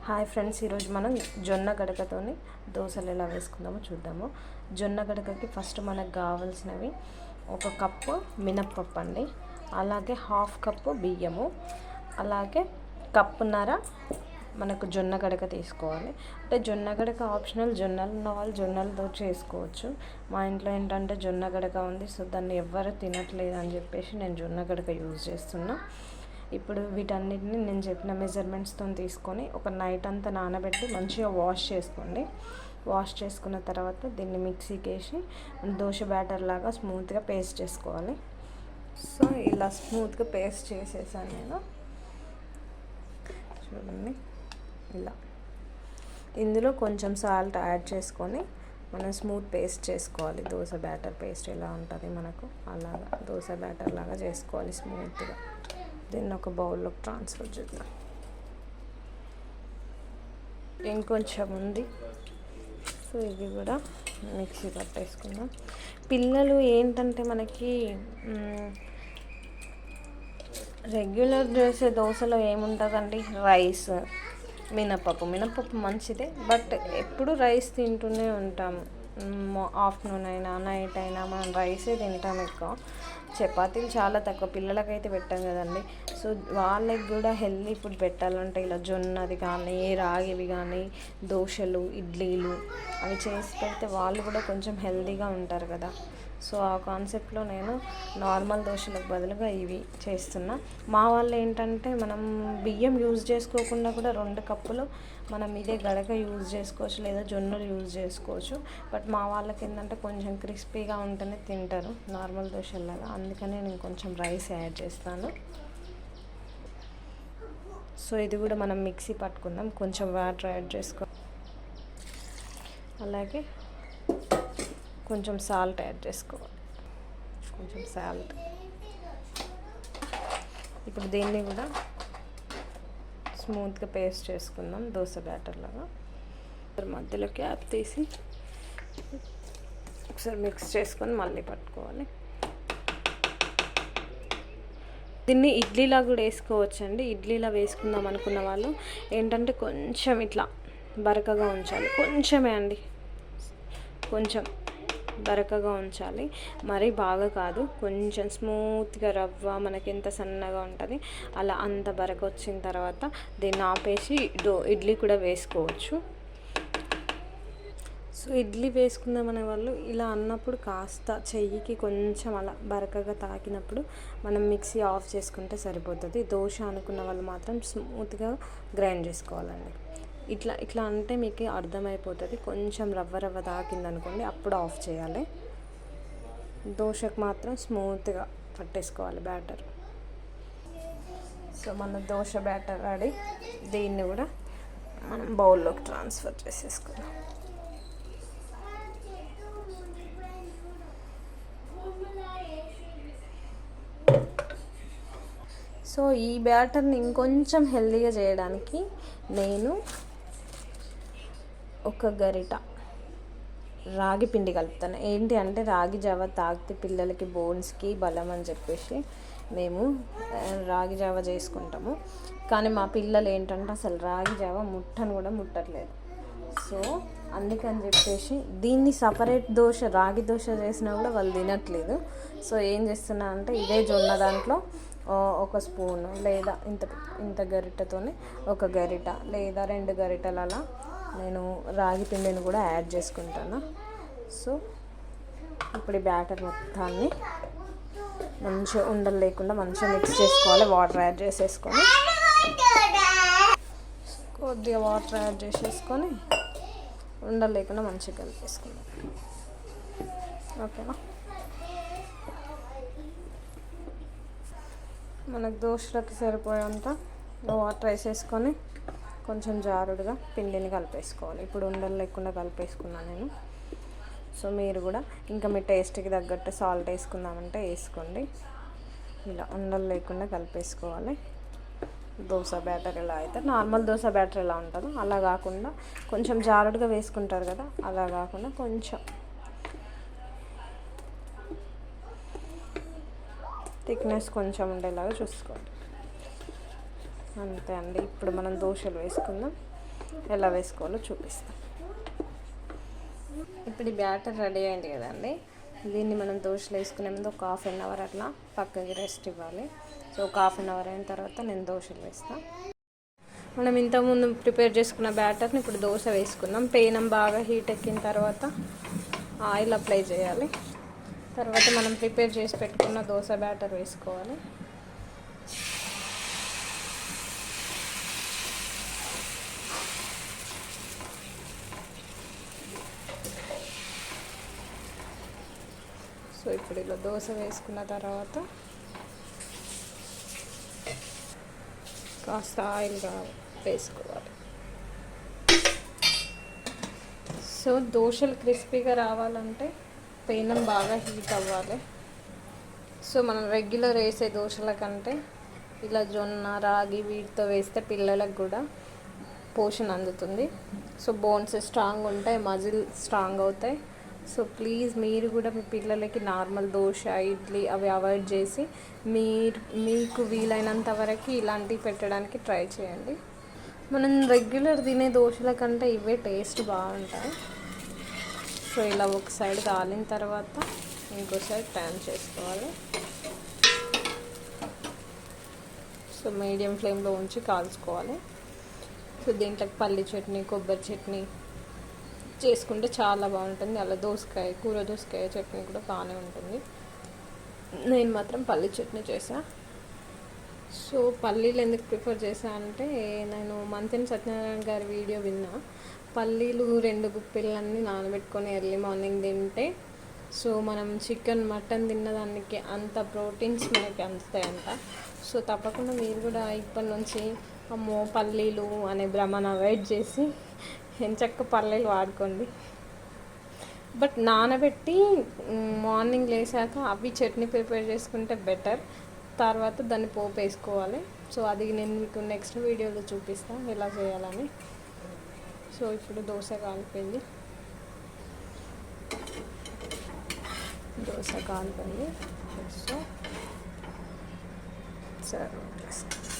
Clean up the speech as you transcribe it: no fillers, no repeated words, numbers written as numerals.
Hi friends, ఈరోజు మనం జొన్న గడకతోని దోశలు ఎలా వేసుకుందామో చూద్దాము. జొన్న గడకకి ఫస్ట్ మనకు కావాల్సినవి ఒక కప్పు మినప్పప్పు అండి, అలాగే హాఫ్ కప్పు బియ్యము, అలాగే కప్పున్నర మనకు జొన్న గడక తీసుకోవాలి. అంటే జొన్న గడక ఆప్షనల్, జొన్నలు ఉన్న వాళ్ళు జొన్నలతో చేసుకోవచ్చు. మా ఇంట్లో ఏంటంటే జొన్న గడక ఉంది, సో దాన్ని ఎవ్వరు తినట్లేదు అని చెప్పేసి నేను జొన్న గడక యూజ్ చేస్తున్నా. ఇప్పుడు వీటన్నిటిని నేను చెప్పిన మెజర్మెంట్స్తో తీసుకొని ఒక నైట్ అంతా నానబెట్టి మంచిగా వాష్ చేసుకోండి. వాష్ చేసుకున్న తర్వాత దీన్ని మిక్సీకి వేసి దోశ బ్యాటర్ లాగా స్మూత్గా పేస్ట్ చేసుకోవాలి. సో ఇలా స్మూత్గా పేస్ట్ చేసేసాను నేను. చూడండి, ఇలా ఇందులో కొంచెం సాల్ట్ యాడ్ చేసుకొని మనం స్మూత్ పేస్ట్ చేసుకోవాలి. దోశ బ్యాటర్ పేస్ట్ ఎలా ఉంటుంది మనకు అలాగా దోశ బ్యాటర్ లాగా చేసుకోవాలి స్మూత్గా. దీన్ని ఒక బౌల్లోకి ట్రాన్స్ఫర్ చేద్దాం. ఇంకొంచెం ఉంది, సో ఇది కూడా మిక్సీ పట్టేసుకుందాం. పిల్లలు ఏంటంటే మనకి రెగ్యులర్ చేసే దోశలో ఏముంటుందండి, రైస్, మినపప్పు మంచిదే, బట్ ఎప్పుడు రైస్ తింటూనే ఉంటాము. ఆఫ్టర్నూన్ అయినా నైట్ అయినా మనం రైసే తింటాం ఎక్కువ. చపాతీలు చాలా తక్కువ, పిల్లలకైతే పెట్టాం కదండి. సో వాళ్ళకి కూడా హెల్తీ ఫుడ్ పెట్టాలంటే ఇలా జొన్నది కానీ రాగివి కానీ దోశలు, ఇడ్లీలు అవి చేసి పెడితే వాళ్ళు కూడా కొంచెం హెల్తీగా ఉంటారు కదా. సో ఆ కాన్సెప్ట్లో నేను నార్మల్ దోశలకు బదులుగా ఇవి చేస్తున్నా. మా వాళ్ళు ఏంటంటే మనం బియ్యం యూజ్ చేసుకోకుండా కూడా 2 కప్పులు మనం ఇదే గడక యూజ్ చేసుకోవచ్చు, లేదా జొన్నలు యూజ్ చేసుకోవచ్చు. బట్ మా వాళ్ళకి ఏంటంటే కొంచెం క్రిస్పీగా ఉంటేనే తింటారు నార్మల్ దోశలాగా, అందుకనే నేను కొంచెం రైస్ యాడ్ చేస్తాను. సో ఇది కూడా మనం మిక్సీ పట్టుకుందాం. కొంచెం వాటర్ యాడ్ చేసుకో, అలాగే కొంచెం సాల్ట్ యాడ్ చేసుకోవాలి. కొంచెం సాల్ట్. ఇప్పుడు దీన్ని కూడా స్మూత్గా పేస్ట్ చేసుకుందాం దోశ బ్యాటర్ లాగా. మధ్యలో క్యాప్ తీసి ఒకసారి మిక్స్ చేసుకొని మళ్ళీ పట్టుకోవాలి. దీన్ని ఇడ్లీలా కూడా వేసుకోవచ్చండి. ఇడ్లీలా వేసుకుందాం అనుకున్న వాళ్ళు ఏంటంటే కొంచెం ఇట్లా బరకగా ఉంచాలి, కొంచెమే అండి, కొంచెం బరకగా ఉంచాలి, మరీ బాగా కాదు. కొంచెం స్మూత్గా రవ్వ మనకి ఎంత సన్నగా ఉంటుంది అలా అంత బరక వచ్చిన తర్వాత దీన్ని ఆపేసి ఇడ్లీ కూడా వేసుకోవచ్చు. సో ఇడ్లీ వేసుకుందామనే వాళ్ళు ఇలా అన్నప్పుడు కాస్త చెయ్యికి కొంచెం అలా బరకగా తాకినప్పుడు మనం మిక్సీ ఆఫ్ చేసుకుంటే సరిపోతుంది. దోశ అనుకున్న వాళ్ళు మాత్రం స్మూత్గా గ్రైండ్ చేసుకోవాలండి. ఇట్లా అంటే మీకు అర్థమైపోతుంది. కొంచెం రవ్వ తాకిందనుకోండి అప్పుడు ఆఫ్ చేయాలి. దోశకు మాత్రం స్మూత్గా పట్టేసుకోవాలి బ్యాటర్. సో మన దోశ బ్యాటర్ రెడీ. దీన్ని కూడా మనం బౌల్లోకి ట్రాన్స్ఫర్ చేసేసుకుందాం. సో ఈ బ్యాటర్ని ఇంకొంచెం హెల్తీగా చేయడానికి నేను ఒక గరిట రాగి పిండి కలుపుతాను. ఏంటి అంటే రాగి జావ తాగితే పిల్లలకి బోన్స్కి బలం అని చెప్పేసి మేము రాగి జావ చేసుకుంటాము. కానీ మా పిల్లలు ఏంటంటే అసలు రాగి జావ ముట్టను కూడా ముట్టట్లేదు. సో అందుకని చెప్పేసి దీన్ని సపరేట్ దోశ, రాగి దోశ చేసినా కూడా వాళ్ళు తినట్లేదు. సో ఏం చేస్తున్నా అంటే ఇదే జొన్న దాంట్లో ఒక స్పూను లేదా ఇంత గరిటెతోనే ఒక గరిట లేదా 2 గరిటెలు అలా నేను రాగి పిండిని కూడా యాడ్ చేసుకుంటాను. సో ఇప్పుడు ఈ బ్యాటర్ మొత్తాన్ని మంచిగా ఉండలు లేకుండా మంచిగా మిక్స్ చేసుకోవాలి. వాటర్ యాడ్ చేసేసుకొని కొద్దిగా వాటర్ యాడ్ చేసేసుకొని ఉండలు లేకుండా మంచిగా కలిపేసుకుందాం. ఓకేనా? మనకు దోశలకి సరిపోయేంత వాటర్ వేసేసుకొని కొంచెం జారుడుగా పిండిని కలిపేసుకోవాలి. ఇప్పుడు ఉండలు లేకుండా కలిపేసుకున్నాను నేను. సో మీరు కూడా ఇంకా మీ టేస్ట్కి తగ్గట్టు సాల్ట్ వేసుకుందామంటే వేసుకోండి. ఇలా ఉండలు లేకుండా కలిపేసుకోవాలి. దోశ బ్యాటర్ ఎలా అయితే నార్మల్ దోశ బ్యాటర్ ఎలా ఉంటుందో అలా కాకుండా కొంచెం జారుడుగా వేసుకుంటారు కదా, అలా కాకుండా కొంచెం థిక్నెస్ కొంచెం ఉండేలాగా చూసుకోండి. అంతే అండి. ఇప్పుడు మనం దోశలు వేసుకుందాం. ఎలా వేసుకోవాలో చూపిస్తాను. ఇప్పుడు ఈ బ్యాటర్ రెడీ అయింది కదండి. దీన్ని మనం దోశలు వేసుకునే ముందు ఒక 1/2 అవర్ అట్లా పక్కకి రెస్ట్ ఇవ్వాలి. సో ఒక 1/2 అవర్ అయిన తర్వాత నేను దోశలు వేస్తాను. మనం ఇంతకుముందు ప్రిపేర్ చేసుకున్న బ్యాటర్ని ఇప్పుడు దోశ వేసుకుందాం. పేనం బాగా హీట్ ఎక్కిన తర్వాత ఆయిల్ అప్లై చేయాలి. తర్వాత మనం ప్రిపేర్ చేసి పెట్టుకున్న దోశ బ్యాటర్ వేసుకోవాలి. సో ఇప్పుడు ఇలా దోశ వేసుకున్న తర్వాత కాస్త ఆయిల్గా వేసుకోవాలి. సో దోశలు క్రిస్పీగా రావాలంటే పెనం బాగా హీట్ అవ్వాలి. సో మనం రెగ్యులర్ వేసే దోశల కంటే ఇలా జొన్న రాగి వీటితో వేస్తే పిల్లలకు కూడా పోషణ అందుతుంది. సో బోన్స్ స్ట్రాంగ్ ఉంటాయి, మజిల్ స్ట్రాంగ్ అవుతాయి. సో ప్లీజ్ మీరు కూడా మీ పిల్లలకి నార్మల్ దోశ ఇడ్లీ అవి అవాయిడ్ చేసి మీకు వీలైనంత వరకు ఇలాంటివి పెట్టడానికి ట్రై చేయండి. మనం రెగ్యులర్ తినే దోశల కంటే ఇవే టేస్ట్ బాగుంటాయి. సో ఇలా ఒక సైడ్ కాలిన తర్వాత ఇంకో సైడ్ టర్న్ చేసుకోవాలి. సో మీడియం ఫ్లేమ్లో ఉంచి కాల్చుకోవాలి. సో దీంట్లోకి పల్లి చట్నీ, కొబ్బరి చట్నీ చేసుకుంటే చాలా బాగుంటుంది. అలా దోసకాయ, కూర దోసకాయ చట్నీ కూడా బాగానే ఉంటుంది. నేను మాత్రం పల్లి చట్నీ చేసా. సో పల్లీలు ఎందుకు ప్రిఫర్ చేసా అంటే నేను మంతెన సత్యనారాయణ గారి వీడియో విన్నా. పల్లీలు 2 గుప్పిళ్ళన్నీ నానబెట్టుకొని ఎర్లీ మార్నింగ్ తింటే సో మనం చికెన్ మటన్ తిన్నదానికి అంత ప్రోటీన్స్ మనకి అందుతాయంట. సో తప్పకుండా మీరు కూడా ఇప్పటి నుంచి అమ్మో పల్లీలు అనే భ్రమను అవాయిడ్ చేసి ఎంచక్క పల్లీలు వాడుకోండి. బట్ నానబెట్టి మార్నింగ్ లేసాక అవి చట్నీ ప్రిపేర్ చేసుకుంటే బెటర్. తర్వాత దాన్ని పోపు వేసుకోవాలి. సో అది నేను మీకు నెక్స్ట్ వీడియోలో చూపిస్తాను ఎలా చేయాలని. సో ఇప్పుడు దోశ కాలిపోయింది. సో సర్వ్ చేస్తాను.